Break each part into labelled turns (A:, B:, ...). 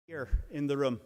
A: here in the room.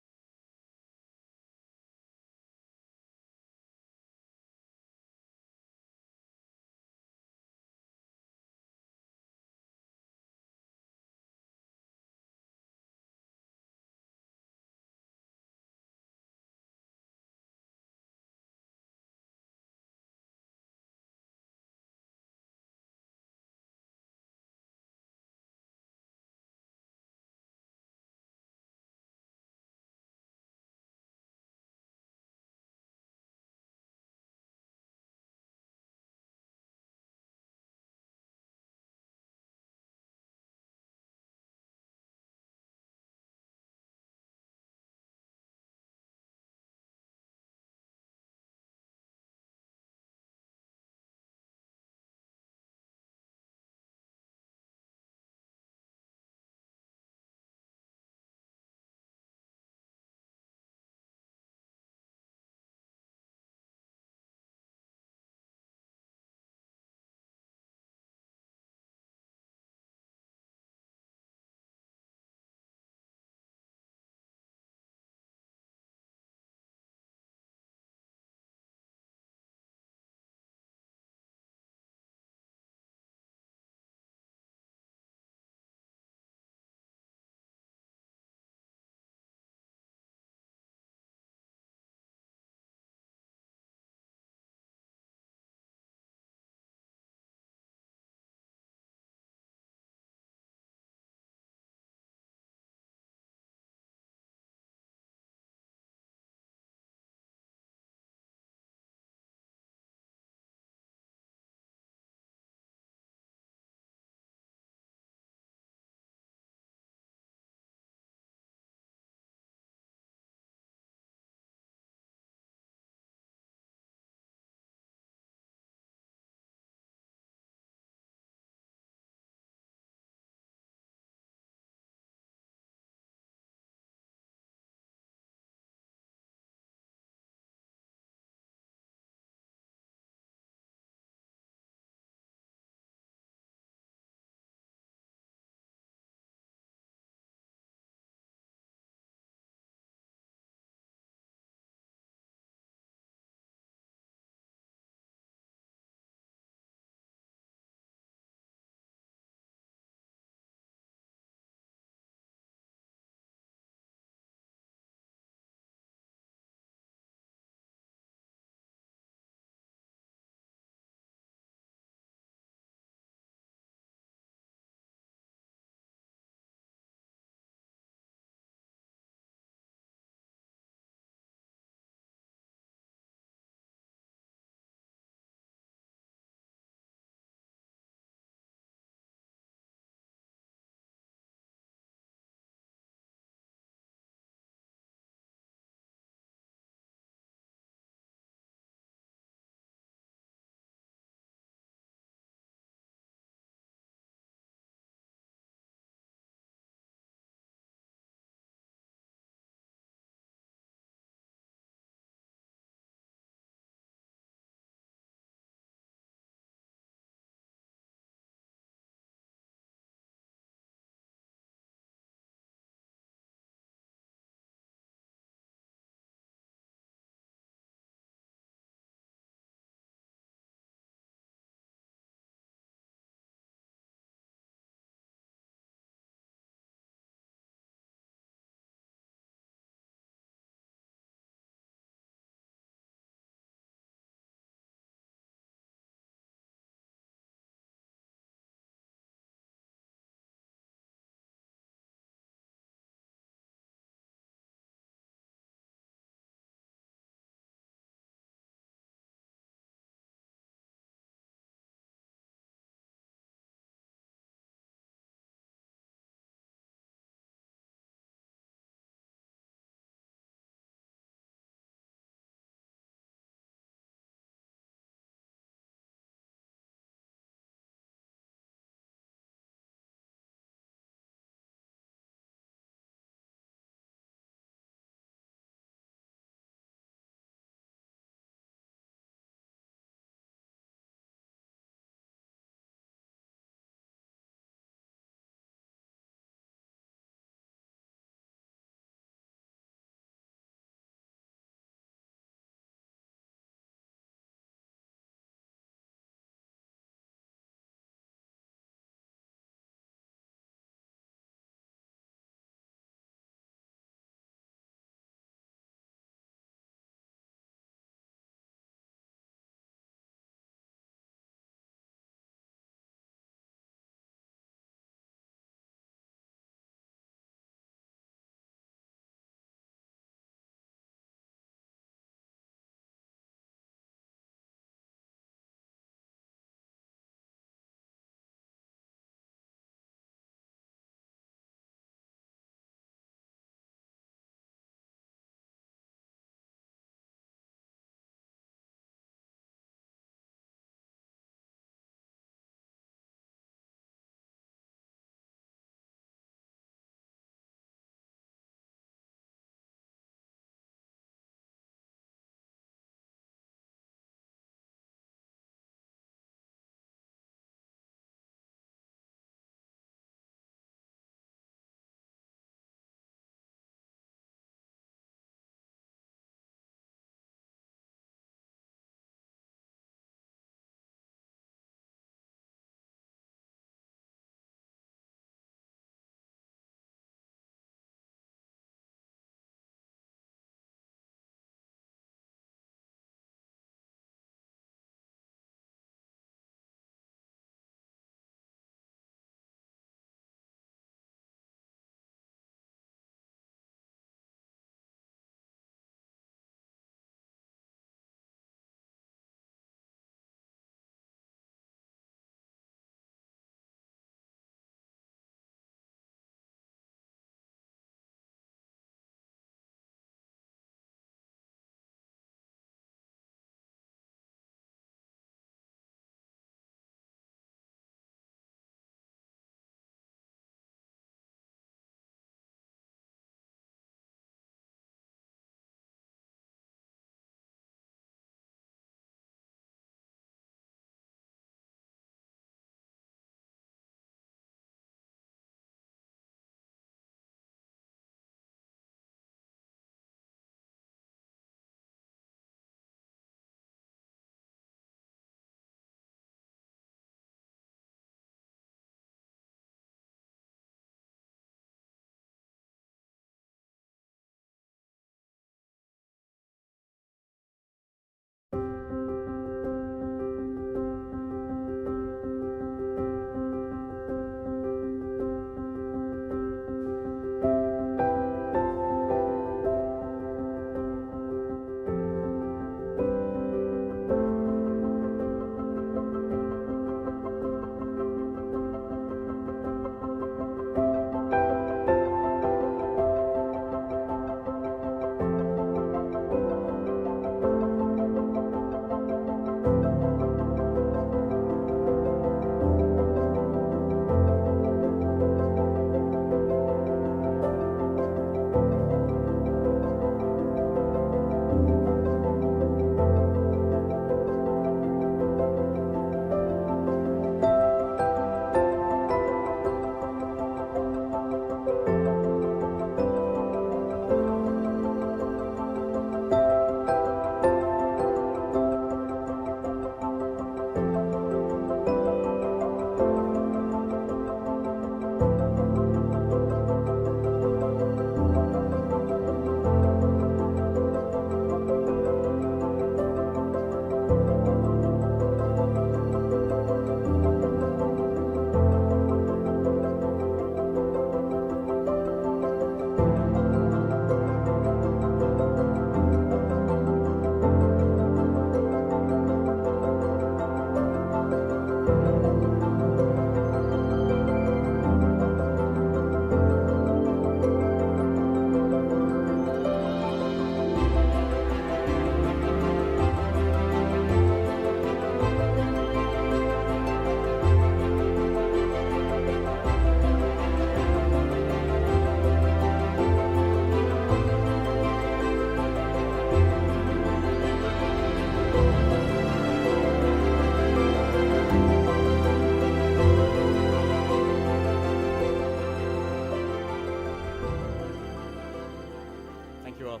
A: Thank you all.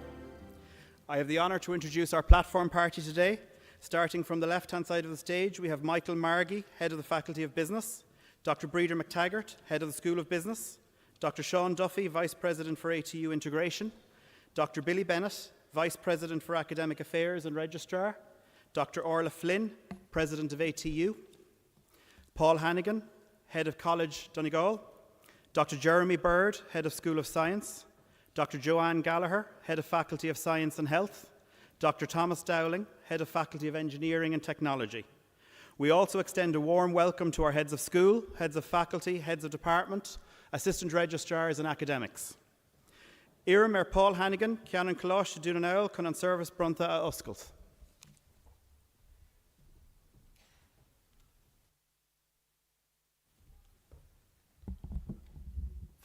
A: I have the honour to introduce our platform party today. Starting from the left-hand side of the stage, we have Michael Margie, Head of the Faculty of Business, Dr. Breeder McTaggart, Head of the School of Business, Dr. Sean Duffy, Vice President for ATU Integration, Dr. Billy Bennett, Vice President for Academic Affairs and Registrar, Dr. Orla Flynn, President of ATU, Paul Hannigan, Head of College Donegal, Dr. Jeremy Bird, Head of School of Science, Dr. Joanne Gallagher, Head of Faculty of Science and Health, Dr. Thomas Dowling, Head of Faculty of Engineering and Technology. We also extend a warm welcome to our heads of school, heads of faculty, heads of department, assistant registrars and academics. Iram Paul Hannigan, Cianan Colosh, Dunan Owl, Conan Service Brunta a Uskalt.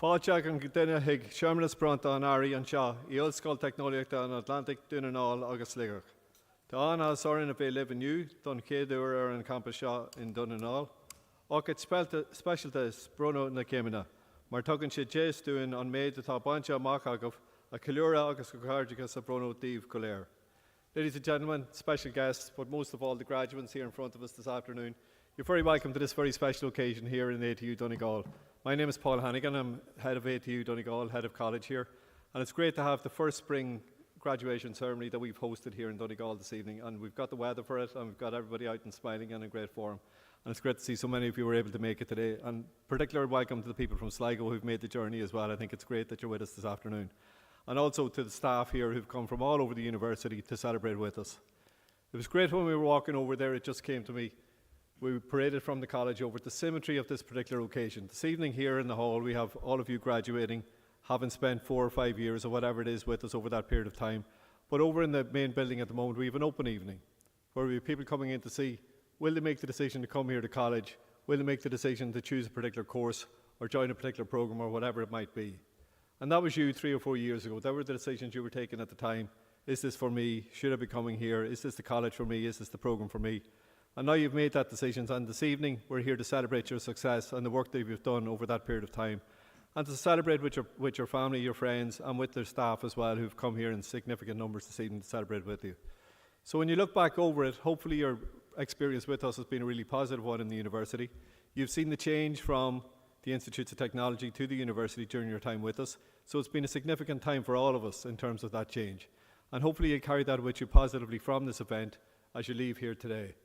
B: Fáilte an duine ag seomras branta an airí an seo I Ollscoil Technoliaachta an Atlantic Dunanáil agus Ligach. Tá an as orin a bheith liveniu don chéad uair an campus seo in Dunanáil. Och it specialtas Bruno na Céimena, mar tugann sé déas dúin an méid atá bainte amach agah a Cilúra agus go Cardigas a Bruno Díomh Coléir. Ladies and gentlemen, special guests, but most of all the graduates here in front of us this afternoon, you're very welcome to this very special occasion here in ATU Donegal. My name is Paul Hannigan. I'm head of ATU Donegal, head of college here, and it's great to have the first spring graduation ceremony that we've hosted here in Donegal this evening, and we've got the weather for it, and we've got everybody out and smiling and in great form, and it's great to see so many of you were able to make it today, and particular welcome to the people from Sligo who've made the journey as well. I think it's great that you're with us this afternoon, and also to the staff here who've come from all over the university to celebrate with us. It was great when we were walking over there, it just came to me. We paraded from the college over the symmetry of this particular occasion. This evening here in the hall we have all of you graduating, having spent 4 or 5 years or whatever it is with us over that period of time. But over in the main building at the moment we have an open evening where we have people coming in to see, will they make the decision to come here to college, will they make the decision to choose a particular course or join a particular programme or whatever it might be. And that was you 3 or 4 years ago. That were the decisions you were taking at the time. Is this for me? Should I be coming here? Is this the college for me? Is this the programme for me? And now you've made that decision, and this evening we're here to celebrate your success and the work that you've done over that period of time, and to celebrate with your family, your friends, and with their staff as well, who've come here in significant numbers this evening to celebrate with you. So when you look back over it, hopefully your experience with us has been a really positive one in the university. You've seen the change from the Institutes of Technology to the university during your time with us, so it's been a significant time for all of us in terms of that change. And hopefully you carry that with you positively from this event as you leave here today.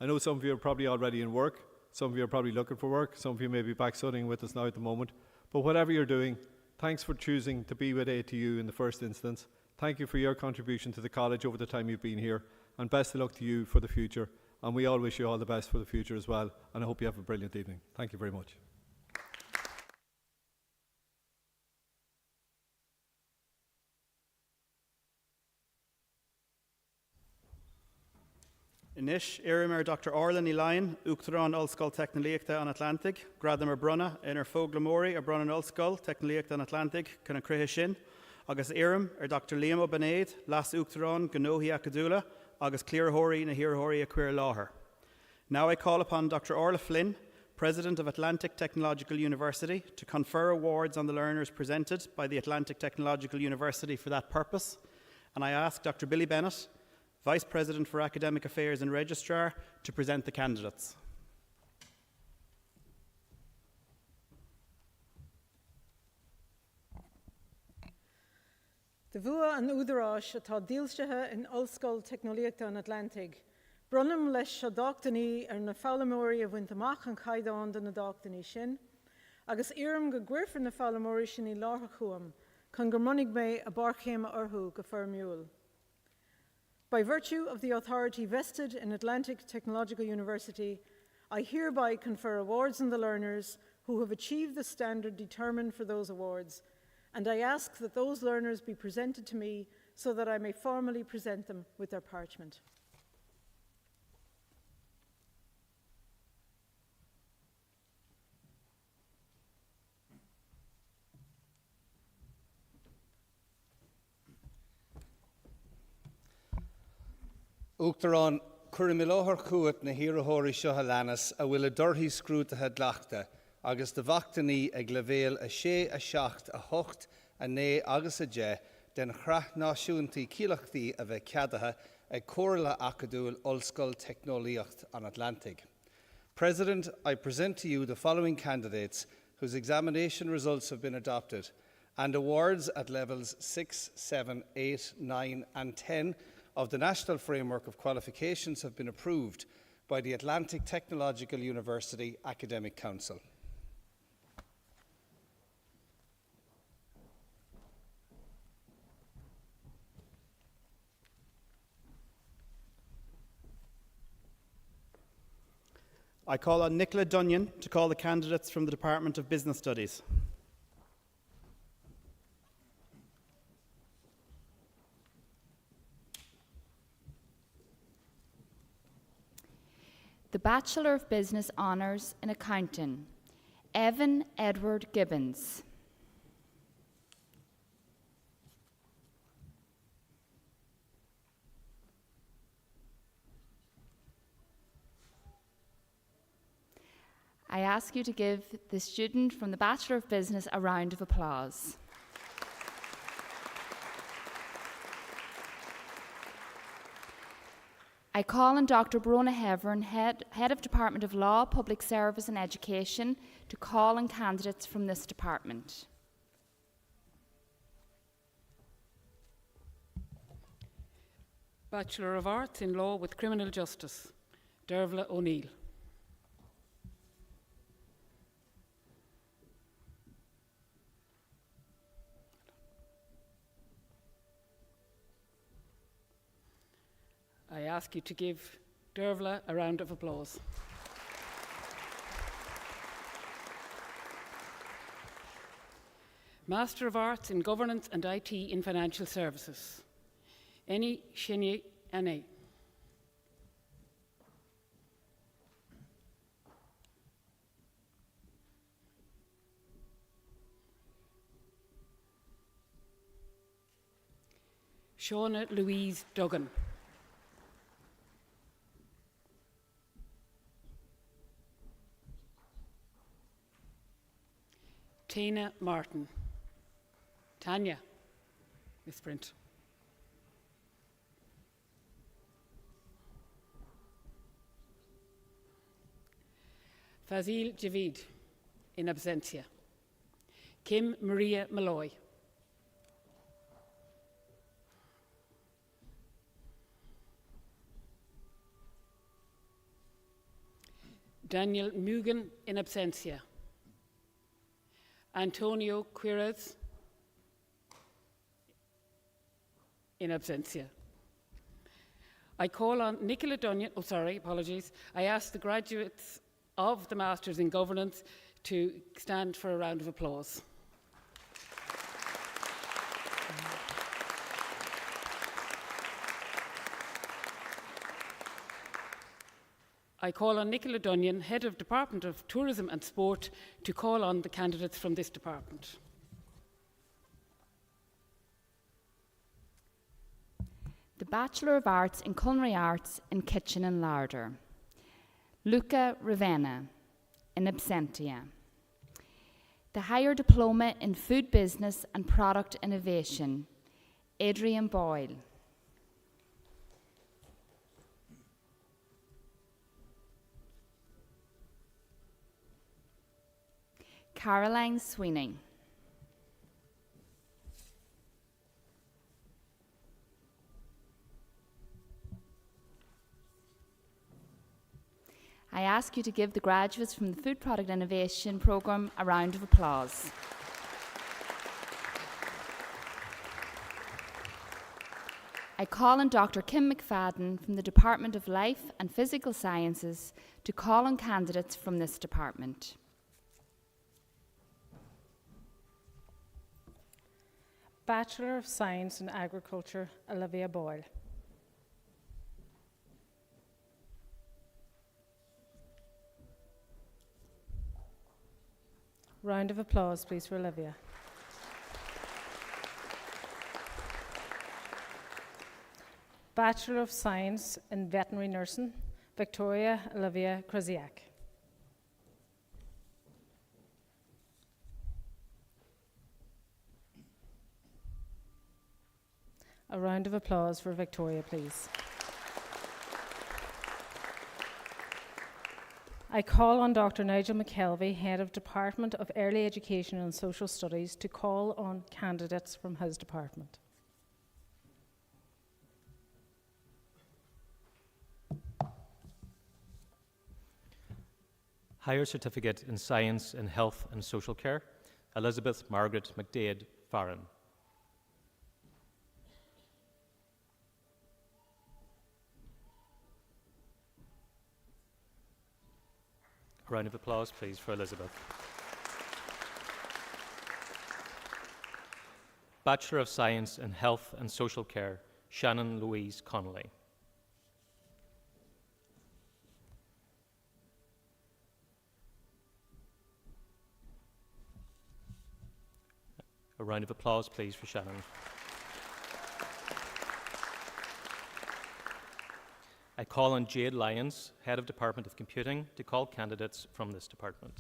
B: I know some of you are probably already in work, some of you are probably looking for work, some of you may be back studying with us now at the moment, but whatever you're doing, thanks for choosing to be with ATU in the first instance. Thank you for your contribution to the college over the time you've been here, and best of luck to you for the future, and we all wish you all the best for the future as well, and I hope you have a brilliant evening. Thank you very much.
A: Inish, Iram Dr. Orla ní Lion, Uachtarán Ollscoil Technoliaachta an Atlantic, Gradam Brunna, Inar Foglamori, Brunna Ollscoil Technoliaachta an Atlantic, Conna Cruithe Sin, agus Iram Dr. Liam O'Benaid, Las Uachtarán, Ganohi Acadula, agus Clearhori na Hirhori a Queer Láher. Now I call upon Dr. Orla Flynn, President of Atlantic Technological University, to confer awards on the learners presented by the Atlantic Technological University for that purpose, and I ask Dr. Billy Bennett, Vice President for Academic Affairs and Registrar, to present the candidates.
C: De bhua an údarás atá díolstethe in Ollscoil Technoliaachta an Atlantic. Brunam leis seo dochtaní na fálamóirí a bhaint amach an caighdeán de na dochtaní sin, agus iarm go gcuirfear na fálamóirí sin í látha chuam, chun gur mbeidh mé a barchéime orthú go feirmiúil. By virtue of the authority vested in Atlantic Technological University, I hereby confer awards on the learners who have achieved the standard determined for those awards, and I ask that those learners be presented to me so that I may formally present them with their parchment.
D: Uachtarán Curimilóthar Cuat na Hirahori seo Halanas a bhfuil a dorthaí scrútathe dleachta agus de bhachtaní ag levéal a sé a seacht a hocht a né agus a dé den chrach náisiúntaí cíleachtaí a bheith ceadatha ag cóirla acadúil Ollscoil Technoliacht an Atlantic. President, I present to you the following candidates whose examination results have been adopted, and awards at levels 6, 7, 8, 9 and 10 of the National Framework of Qualifications have been approved by the Atlantic Technological University Academic Council.
A: I call on Nicola Dunyan to call the candidates from the Department of Business Studies.
E: The Bachelor of Business Honours in Accounting, Evan Edward Gibbons. I ask you to give the student from the Bachelor of Business a round of applause. I call on Dr. Brona Hevern, Head of Department of Law, Public Service and Education, to call on candidates from this department.
F: Bachelor of Arts in Law with Criminal Justice, Dervla O'Neill. I ask you to give Dervla a round of applause. Master of Arts in Governance and IT in Financial Services, Eni Shinye Ane. Shauna Louise Duggan. Tina Martin. Tanya, misprint. Fazil Javid, in absentia. Kim Maria Malloy. Daniel Mugan, in absentia. Antonio Quiroz, in absentia. I call on Nicola Dunyan, I ask the graduates of the Masters in Governance to stand for a round of applause. I call on Nicola Dunyan, Head of Department of Tourism and Sport, to call on the candidates from this department.
E: The Bachelor of Arts in Culinary Arts in Kitchen and Larder, Luca Ravenna, in absentia. The Higher Diploma in Food Business and Product Innovation, Adrian Boyle. Caroline Sweeney. I ask you to give the graduates from the Food Product Innovation Programme a round of applause. I call on Dr. Kim McFadden from the Department of Life and Physical Sciences to call on candidates from this department.
C: Bachelor of Science in Agriculture, Olivia Boyle. Round of applause, please, for Olivia. Bachelor of Science in Veterinary Nursing, Victoria Olivia Krasiak. A round of applause for Victoria, please. I call on Dr. Nigel McKelvey, Head of Department of Early Education and Social Studies, to call on candidates from his department.
G: Higher Certificate in Science in Health and Social Care, Elizabeth Margaret McDade Farron. A round of applause, please, for Elizabeth. Bachelor of Science in Health and Social Care, Shannon Louise Connolly. A round of applause, please, for Shannon. I call on Jade Lyons, Head of Department of Computing, to call candidates from this department.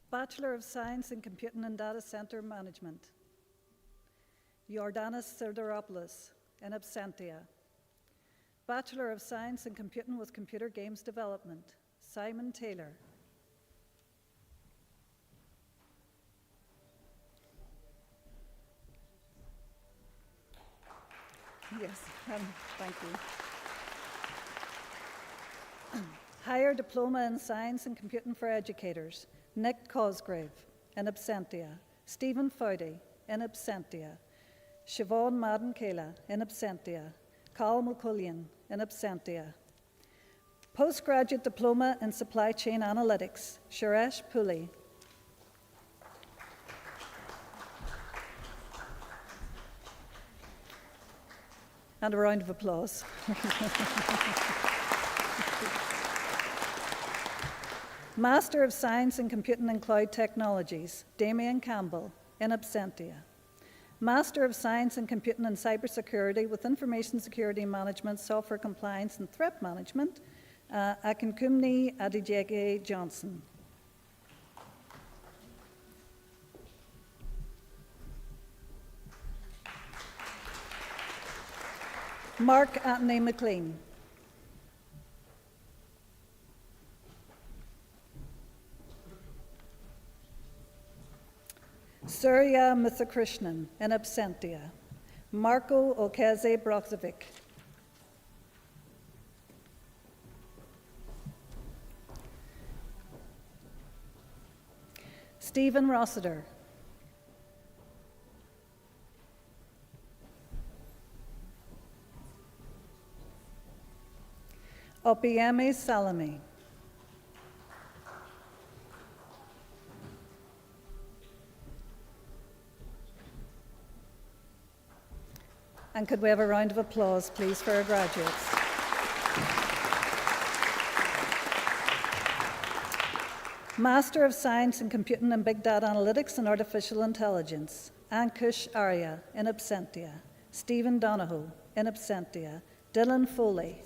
H: Bachelor of Science in Computing and Data Center Management, Jordanis Sideropoulos, in absentia. Bachelor of Science in Computing with Computer Games Development, Simon Taylor. Yes, thank you. Higher Diploma in Science and Computing for Educators, Nick Cosgrave, in absentia. Stephen Fowdy, in absentia. Siobhan Madden Kayla, in absentia. Carl McCullion, in absentia. Postgraduate Diploma in Supply Chain Analytics, Suresh Puli. And a round of applause. Master of Science in Computing and Cloud Technologies, Damien Campbell, in absentia. Master of Science in Computing and Cybersecurity with Information Security Management, Software Compliance and Threat Management, Akinkunmi Adijege Johnson. Mark Anthony McLean. Surya Mithakrishnan, in absentia. Marco Okeze Brozovic. Stephen Rossiter. Opiemi Salami. And could we have a round of applause, please, for our graduates? Master of Science in Computing and Big Data Analytics and Artificial Intelligence, Ankush Arya, in absentia. Stephen Donoghue, in absentia. Dylan Foley.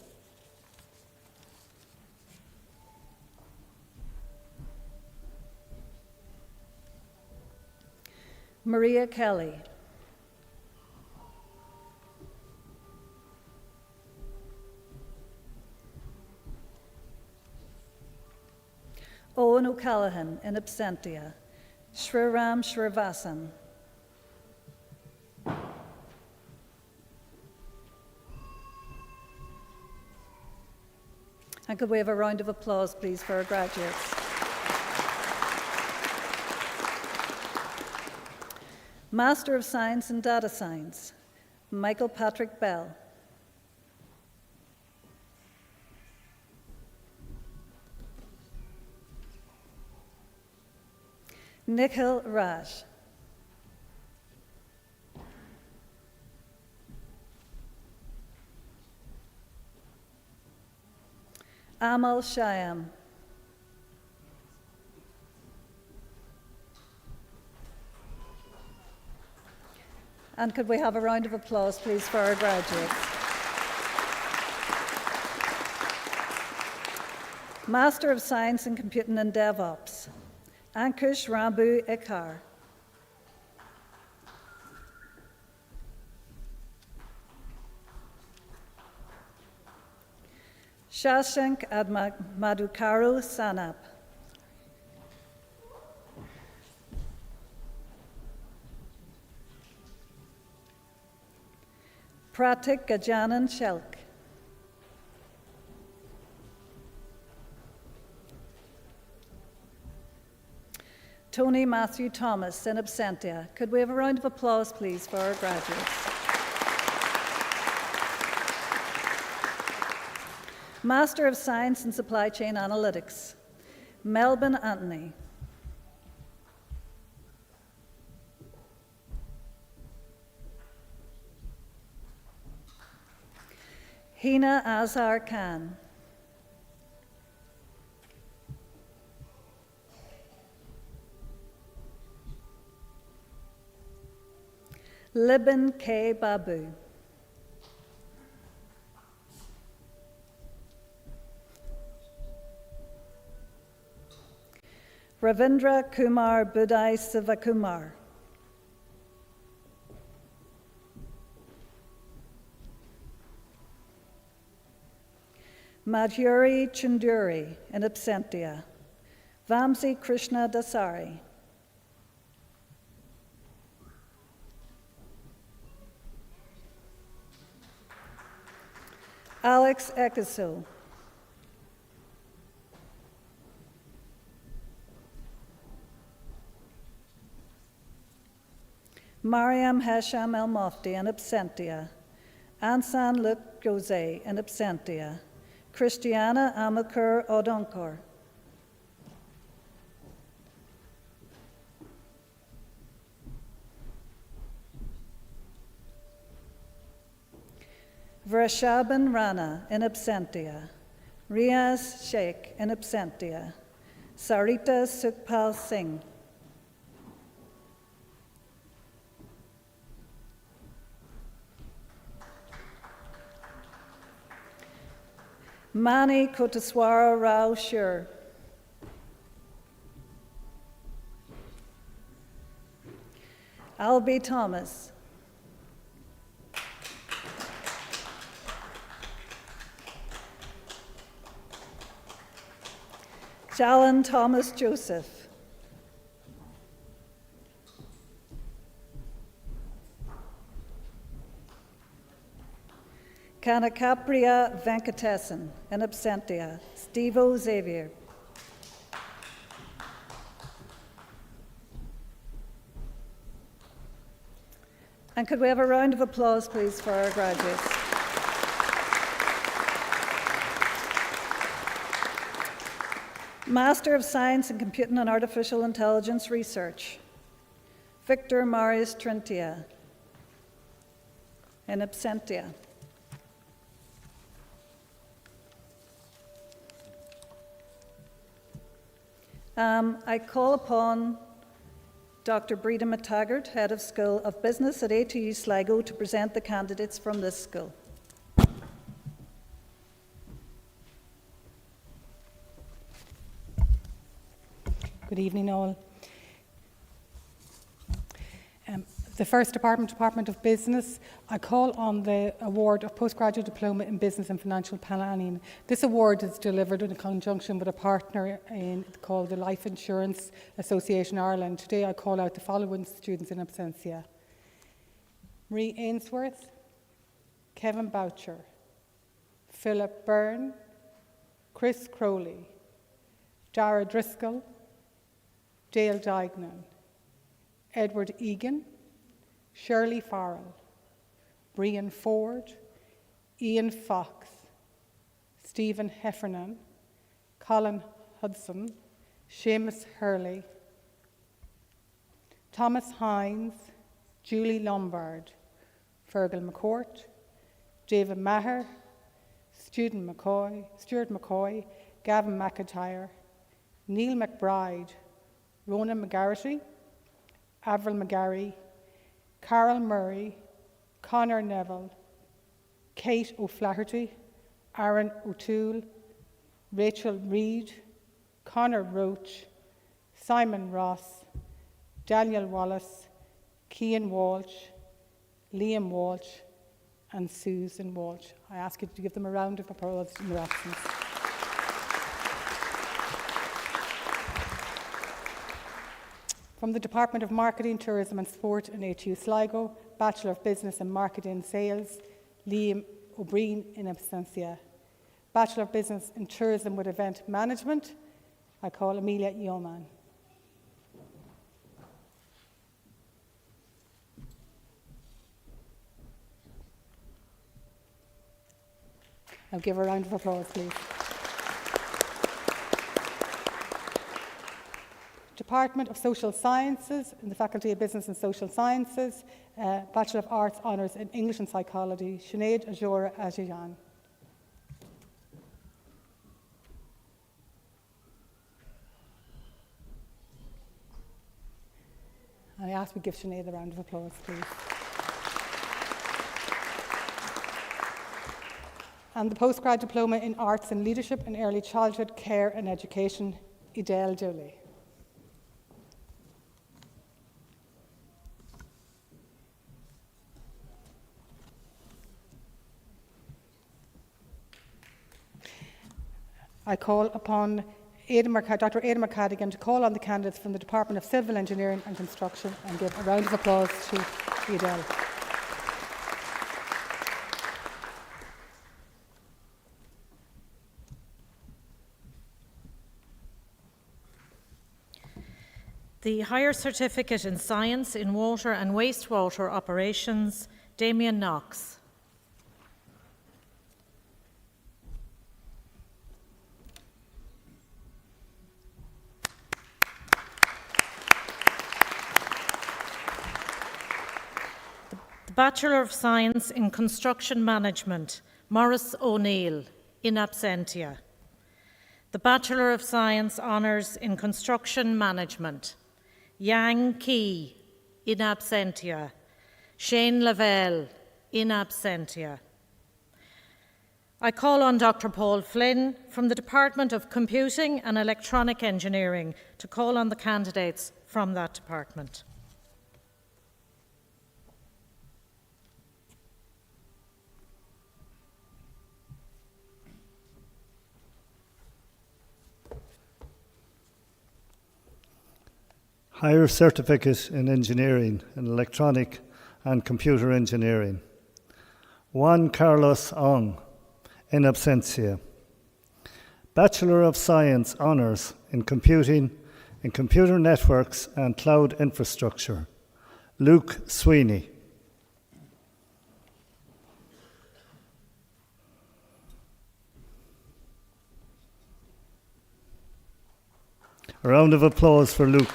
H: Maria Kelly. Owen O'Callaghan, in absentia. Shriram Srivasan. And could we have a round of applause, please, for our graduates? Master of Science in Data Science, Michael Patrick Bell. Nikhil Raj. Amal Shyam. And could we have a round of applause, please, for our graduates? Master of Science in Computing and DevOps, Ankush Rambu Ekar. Shashank Madhukaru Sanap. Pratik Gajanan Shelk. Tony Matthew Thomas, in absentia. Could we have a round of applause, please, for our graduates? Master of Science in Supply Chain Analytics, Melbourne Anthony. Hina Azhar Khan. Libin K. Babu. Ravindra Kumar Budai Sivakumar. Madhuri Chunduri, in absentia. Vamsi Krishna Dasari. Alex Ekisu. Mariam Hasham El Mofti, in absentia. Ansan Luc Jose, in absentia. Christiana Amakur Odonkor. Vrashaban Rana, in absentia. Riaz Sheikh, in absentia. Sarita Sukhpal Singh. Mani Kotaswara Rao Shur. Albie Thomas. Jalan Thomas Joseph. Kanakapria Venkatesan, in absentia. Stevo Xavier. And could we have a round of applause, please, for our graduates? Master of Science in Computing and Artificial Intelligence Research, Victor Marius Trintia, in absentia. I call upon Dr. Breda McTaggart, Head of School of Business at ATU Sligo, to present the candidates from this school.
I: Good evening, all. The first Department of Business, I call on the award of Postgraduate Diploma in Business and Financial Planning. This award is delivered in conjunction with a partner called the Life Insurance Association Ireland. Today I call out the following students in absentia. Marie Ainsworth, Kevin Boucher, Philip Byrne, Chris Crowley, Dara Driscoll, Dale Dignan, Edward Egan, Shirley Farrell, Brian Ford, Ian Fox, Stephen Heffernan, Colin Hudson, Seamus Hurley, Thomas Hines, Julie Lombard, Fergal McCourt, David Maher, Stuart McCoy, Gavin McIntyre, Neil McBride, Ronan McGarrity, Avril McGarry, Carol Murray, Conor Neville, Kate O'Flaherty, Aaron O'Toole, Rachel Reid, Conor Roach, Simon Ross, Daniel Wallace, Cian Walsh, Liam Walsh, and Susan Walsh. I ask you to give them a round of applause in their absence. From the Department of Marketing, Tourism and Sport in ATU Sligo, Bachelor of Business in Marketing and Sales, Liam O'Brien in absentia. Bachelor of Business in Tourism with Event Management, I call Amelia Yeoman. I'll give her a round of applause, please. Department of Social Sciences in the Faculty of Business and Social Sciences, Bachelor of Arts Honours in English and Psychology, Sinead Ajora Ajayan. I ask we give Sinead a round of applause, please. And the Postgrad Diploma in Arts and Leadership in Early Childhood Care and Education, Idel Jolie. I call upon Dr. Aidan McCadigan to call on the candidates from the Department of Civil Engineering and Construction and give a round of applause to Idel.
J: The Higher Certificate in Science in Water and Wastewater Operations, Damien Knox. The Bachelor of Science in Construction Management, Maurice O'Neill, in absentia. The Bachelor of Science Honours in Construction Management, Yang Key, in absentia. Shane Lavelle, in absentia. I call on Dr. Paul Flynn from the Department of Computing and Electronic Engineering to call on the candidates from that department.
K: Higher Certificate in Engineering in Electronic and Computer Engineering, Juan Carlos Ong, in absentia. Bachelor of Science Honours in Computing, in Computer Networks and Cloud Infrastructure, Luke Sweeney. A round of applause for Luke.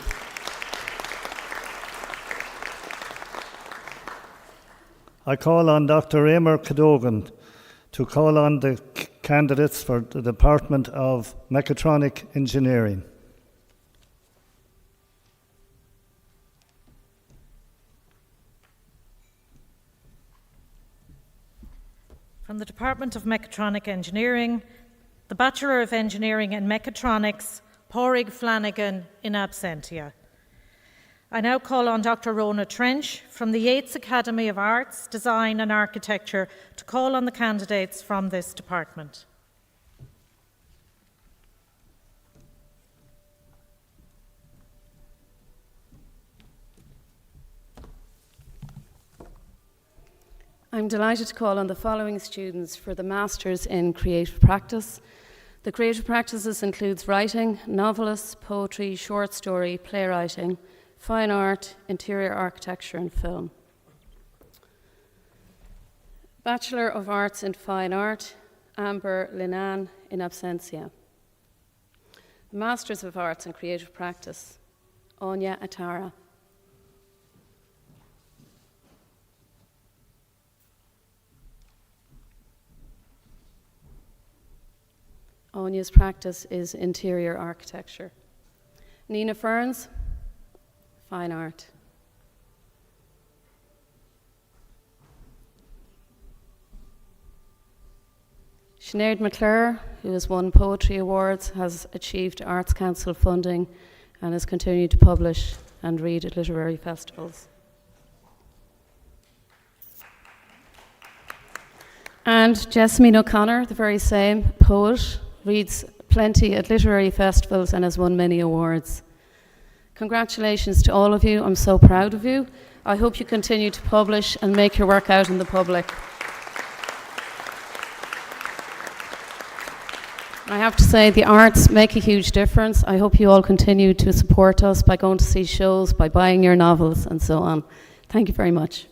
K: I call on Dr. Emer Cadogan to call on the candidates for the Department of Mechatronic Engineering.
J: From the Department of Mechatronic Engineering, the Bachelor of Engineering in Mechatronics, Pádraig Flanagan, in absentia. I now call on Dr. Rona Trench from the Yates Academy of Arts, Design and Architecture to call on the candidates from this department.
L: I'm delighted to call on the following students for the Masters in Creative Practice. The creative practices includes writing, novelists, poetry, short story, playwriting, fine art, interior architecture and film. Bachelor of Arts in Fine Art, Amber Linan, in absentia. Masters of Arts in Creative Practice, Anya Atara. Anya's practice is interior architecture. Nina Ferns, fine art. Sinead McClure, who has won Poetry Awards, has achieved Arts Council funding and has continued to publish and read at literary festivals. And Jessamine O'Connor, the very same poet, reads plenty at literary festivals and has won many awards. Congratulations to all of you. I'm so proud of you. I hope you continue to publish and make your work out in the public. I have to say, the arts make a huge difference. I hope you all continue to support us by going to see shows, by buying your novels, and so on. Thank you very much.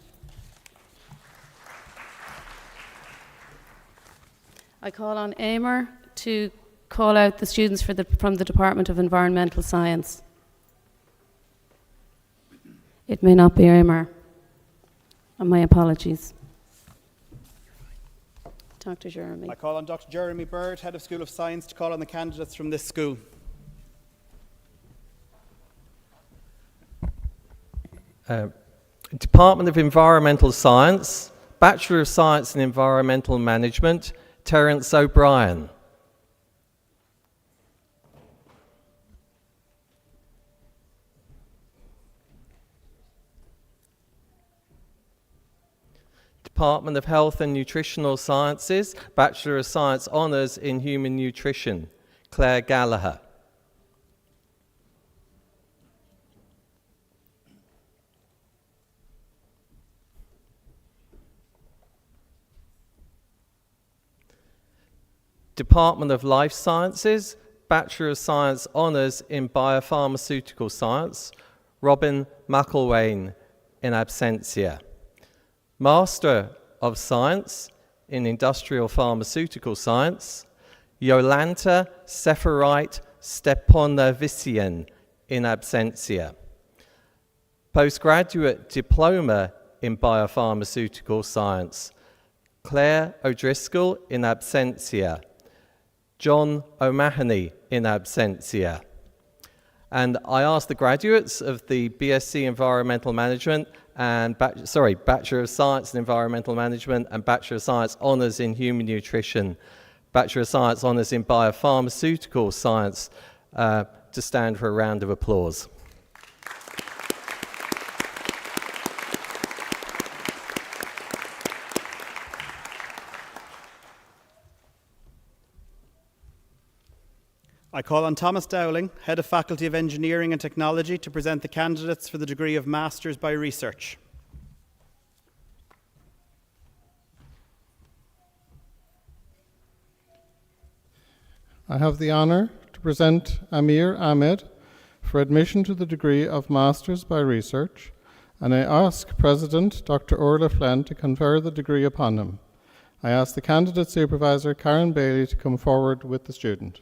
L: I call on Emer to call out the students from the Department of Environmental Science. It may not be Emer. And my apologies. Dr. Jeremy.
A: I call on Dr. Jeremy Bird, Head of School of Science, to call on the candidates from this school.
M: Department of Environmental Science, Bachelor of Science in Environmental Management, Terence O'Brien. Department of Health and Nutritional Sciences, Bachelor of Science Honours in Human Nutrition, Claire Gallagher. Department of Life Sciences, Bachelor of Science Honours in Biopharmaceutical Science, Robin McElwain in absentia. Master of Science in Industrial Pharmaceutical Science, Yolanta Seferite Steponovician in absentia. Postgraduate Diploma in Biopharmaceutical Science, Claire O'Driscoll in absentia. John O'Mahony in absentia. And I ask the graduates of the BSc Environmental Management and Bachelor of Science in Environmental Management and Bachelor of Science Honours in Human Nutrition, Bachelor of Science Honours in Biopharmaceutical Science to stand for a round of applause.
A: I call on Thomas Dowling, Head of Faculty of Engineering and Technology, to present the candidates for the degree of Masters by Research.
N: I have the honour to present Amir Ahmed for admission to the degree of Masters by Research, and I ask President Dr. Orla Flynn to confer the degree upon him. I ask the candidate supervisor, Karen Bailey, to come forward with the student.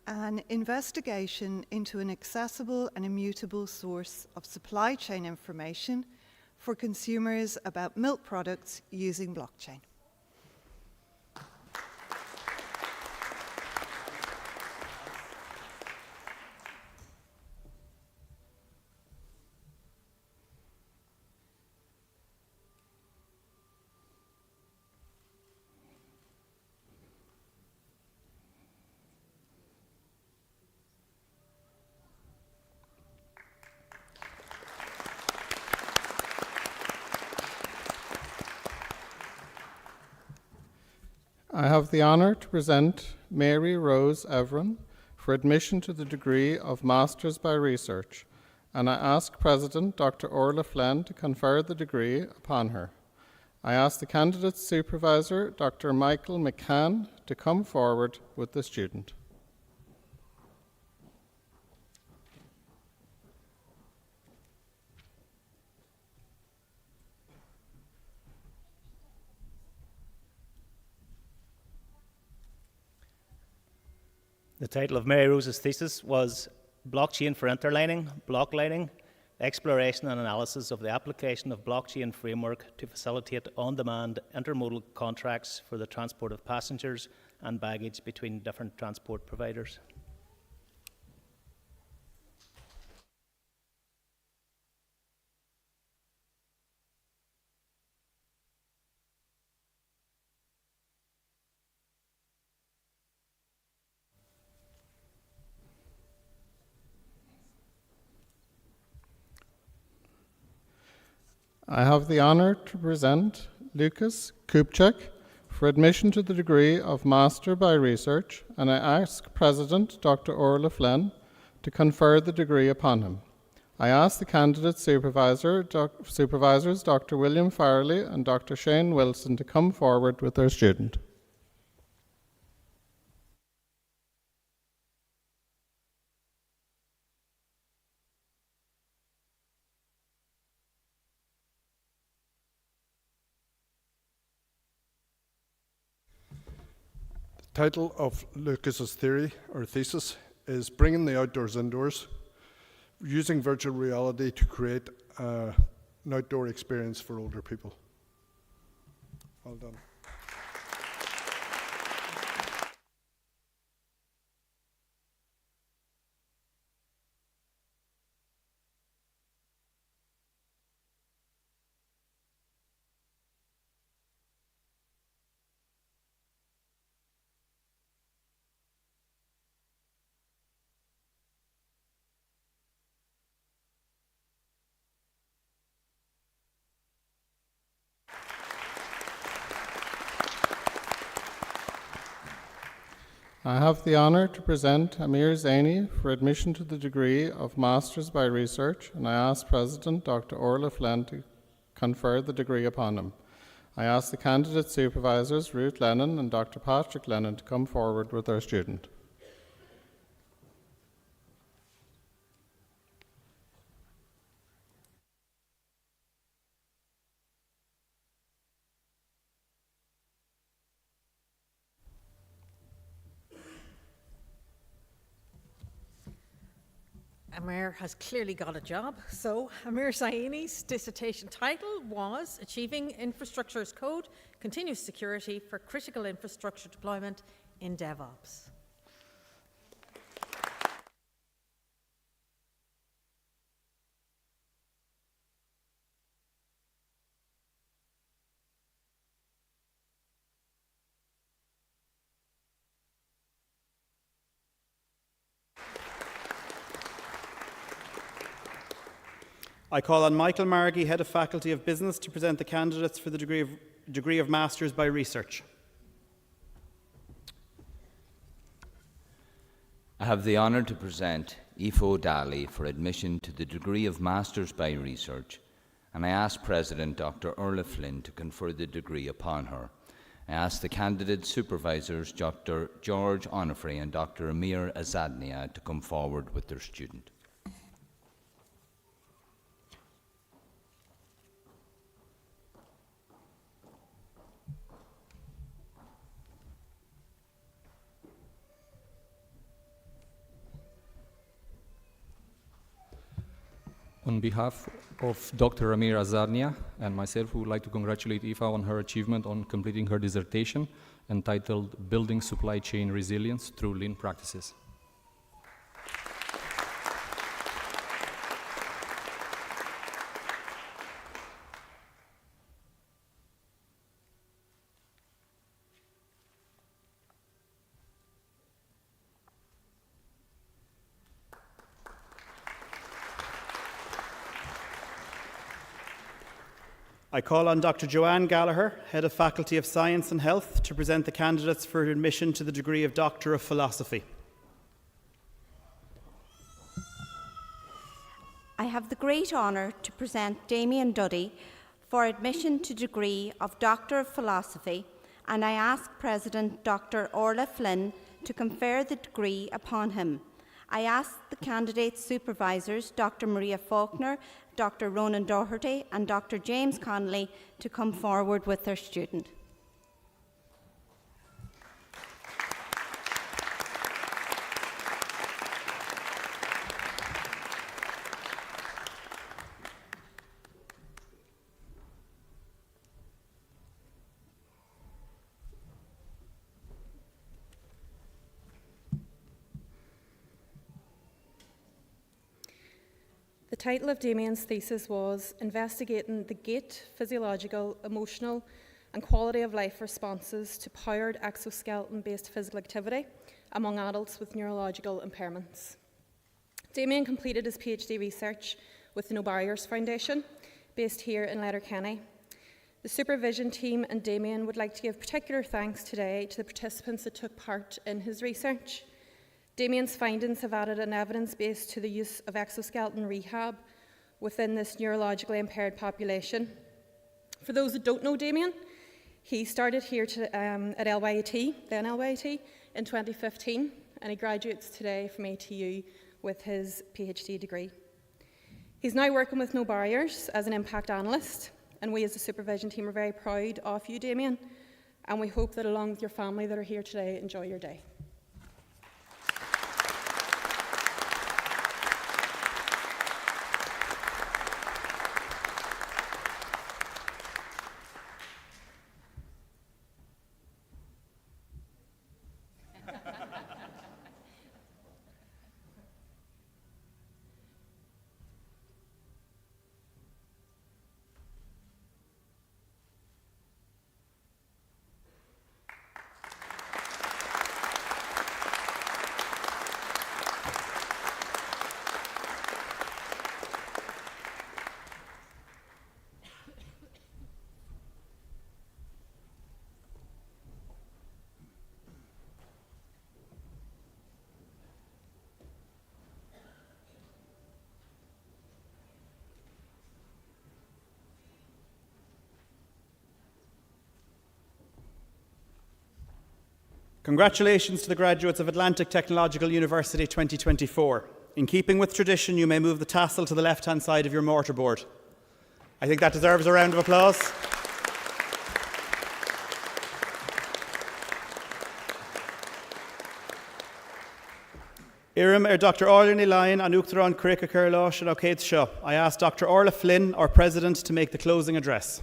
O: An investigation into an accessible and immutable source of supply chain information for consumers about milk products using blockchain.
N: I have the honour to present Mary Rose Everin for admission to the degree of Masters by Research, and I ask President Dr. Orla Flynn to confer the degree upon her. I ask the candidate's supervisor, Dr. Michael McCann, to come forward with the student.
P: The title of Mary Rose's thesis was Blockchain for Interlining, Blocklining, exploration and analysis of the application of blockchain framework to facilitate on-demand intermodal contracts for the transport of passengers and baggage between different transport providers.
N: I have the honour to present Lucas Kupchak for admission to the degree of Master by Research, and I ask President Dr. Orla Flynn to confer the degree upon him. I ask the candidate supervisors Dr. William Farley and Dr. Shane Wilson to come forward with their student.
Q: Title of Lucas's theory or thesis is Bringing the Outdoors Indoors, using virtual reality to create an outdoor experience for older people. Well done.
N: I have the honour to present Amir Zaini for admission to the degree of Masters by Research, and I ask President Dr. Orla Flynn to confer the degree upon him. I ask the candidate supervisors Ruth Lennon and Dr. Patrick Lennon to come forward with their student.
R: Amir has clearly got a job. So Amir Zaini's dissertation title was Achieving Infrastructure as Code, Continuous Security for Critical Infrastructure Deployment in DevOps.
A: I call on Michael Margie, Head of Faculty of Business, to present the candidates for the degree of Masters by Research.
S: I have the honour to present Aoife Daly for admission to the degree of Masters by Research, and I ask President Dr. Orla Flynn to confer the degree upon her. I ask the candidate supervisors Dr. George Onofre and Dr. Amir Azadnia to come forward with their student.
T: On behalf of Dr. Amir Azarnia and myself, we would like to congratulate Aoife on her achievement on completing her dissertation entitled Building Supply Chain Resilience Through Lean Practices.
A: I call on Dr. Joanne Gallagher, Head of Faculty of Science and Health, to present the candidates for admission to the degree of Doctor of Philosophy.
U: I have the great honour to present Damien Duddy for admission to degree of Doctor of Philosophy, and I ask President Dr. Orla Flynn to confer the degree upon him. I ask the candidate supervisors, Dr. Maria Faulkner, Dr. Ronan Doherty and Dr. James Connolly to come forward with their student.
B: The title of Damien's thesis was Investigating the Gait, Physiological, Emotional and Quality of Life Responses to Powered Exoskeleton-Based Physical Activity among Adults with Neurological Impairments. Damien completed his PhD research with the No Barriers Foundation, based here in Letterkenny. The supervision team and Damien would like to give particular thanks today to the participants that took part in his research. Damien's findings have added an evidence base to the use of exoskeleton rehab within this neurologically impaired population. For those that don't know Damien, he started here at LYAT, then LYAT, in 2015, and he graduates today from ATU with his PhD degree. He's now working with No Barriers as an impact analyst, and we as the supervision team are very proud of you, Damien, and we hope that along with your family that are here today, enjoy your day.
A: Congratulations to the graduates of Atlantic Technological University 2024. In keeping with tradition, you may move the tassel to the left-hand side of your mortarboard. I think that deserves a round of applause. Irim Dr. Orla ní Lion an Uachtarán Crica Curlash and O'Cade Shaw. I ask Dr. Orla Flynn, our President, to make the closing address.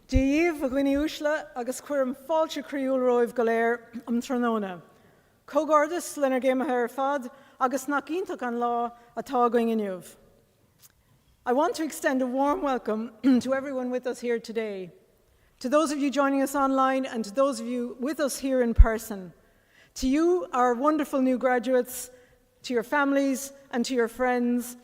C: Díomh a gcuine úsla agus cuireann fáilte críúil roimh go léir an tróna. Cógardas lenar géimethe ar fad agus nach ionntach an lá atá going inniuh. I want to extend a warm welcome to everyone with us here today, to those of you joining us online and to those of you with us here in person. To you, our wonderful new graduates, to your families and to your friends.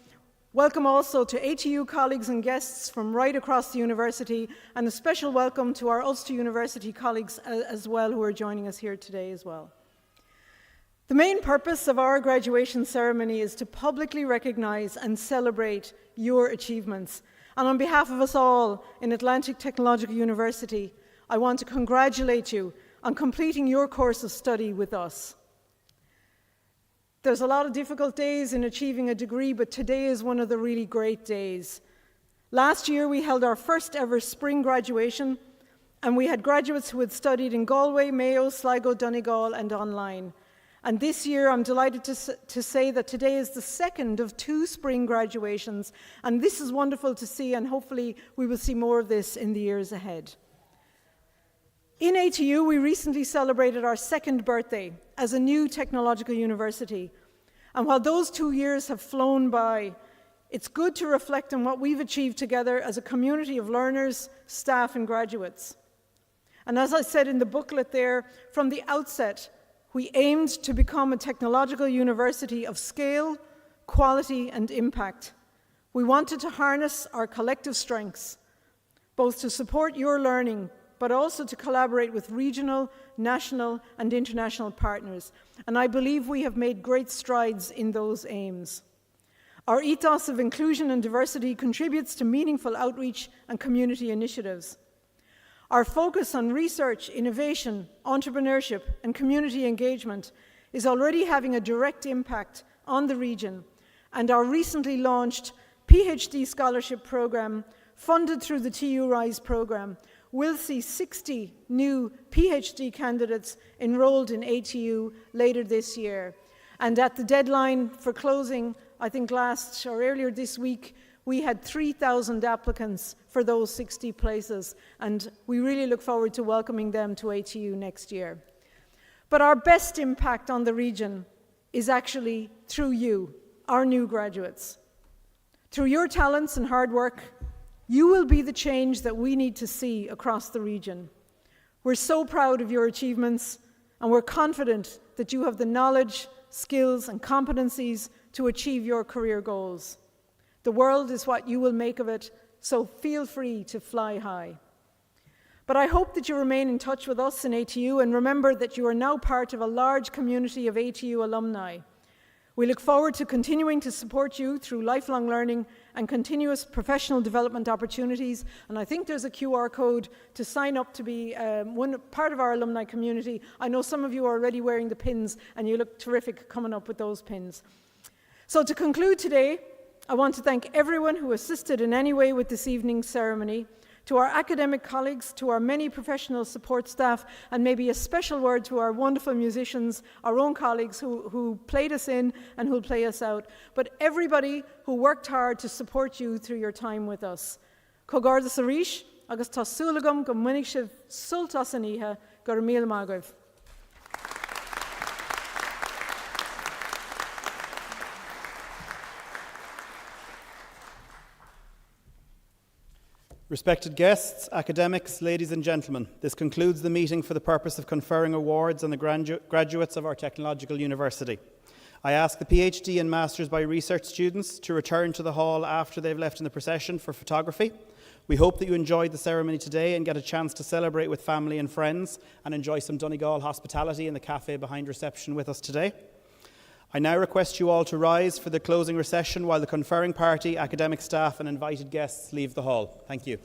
C: Welcome also to ATU colleagues and guests from right across the university, and a special welcome to our Ulster University colleagues as well who are joining us here today as well. The main purpose of our graduation ceremony is to publicly recognise and celebrate your achievements. And on behalf of us all in Atlantic Technological University, I want to congratulate you on completing your course of study with us. There's a lot of difficult days in achieving a degree, but today is one of the really great days. Last year, we held our first ever spring graduation, and we had graduates who had studied in Galway, Mayo, Sligo, Donegal, and online. And this year, I'm delighted to say that today is the second of 2 spring graduations, and this is wonderful to see, and hopefully we will see more of this in the years ahead. In ATU, we recently celebrated our 2nd birthday as a new technological university. And while those 2 years have flown by, it's good to reflect on what we've achieved together as a community of learners, staff, and graduates. And as I said in the booklet there, from the outset, we aimed to become a technological university of scale, quality, and impact. We wanted to harness our collective strengths, both to support your learning, but also to collaborate with regional, national, and international partners. And I believe we have made great strides in those aims. Our ethos of inclusion and diversity contributes to meaningful outreach and community initiatives. Our focus on research, innovation, entrepreneurship, and community engagement is already having a direct impact on the region, and our recently launched PhD scholarship program, funded through the TU Rise program, will see 60 new PhD candidates enrolled in ATU later this year. And at the deadline for closing, I think last or earlier this week, we had 3,000 applicants for those 60 places, and we really look forward to welcoming them to ATU next year. But our best impact on the region is actually through you, our new graduates. Through your talents and hard work, you will be the change that we need to see across the region. We're so proud of your achievements, and we're confident that you have the knowledge, skills, and competencies to achieve your career goals. The world is what you will make of it, so feel free to fly high. But I hope that you remain in touch with us in ATU and remember that you are now part of a large community of ATU alumni. We look forward to continuing to support you through lifelong learning and continuous professional development opportunities. And I think there's a QR code to sign up to be part of our alumni community. I know some of you are already wearing the pins, and you look terrific coming up with those pins. So to conclude today, I want to thank everyone who assisted in any way with this evening's ceremony, to our academic colleagues, to our many professional support staff, and maybe a special word to our wonderful musicians, our own colleagues who played us in and who'll play us out. But everybody who worked hard to support you through your time with us. Cogarda Sarish, agus tá súlagam go minic sibh sult as an ihe, gur míle maith.
A: Respected guests, academics, ladies and gentlemen, this concludes the meeting for the purpose of conferring awards on the graduates of our technological university. I ask the PhD and Masters by Research students to return to the hall after they've left in the procession for photography. We hope that you enjoyed the ceremony today and get a chance to celebrate with family and friends and enjoy some Donegal hospitality in the cafe behind reception with us today. I now request you all to rise for the closing recession while the conferring party, academic staff and invited guests leave the hall. Thank you.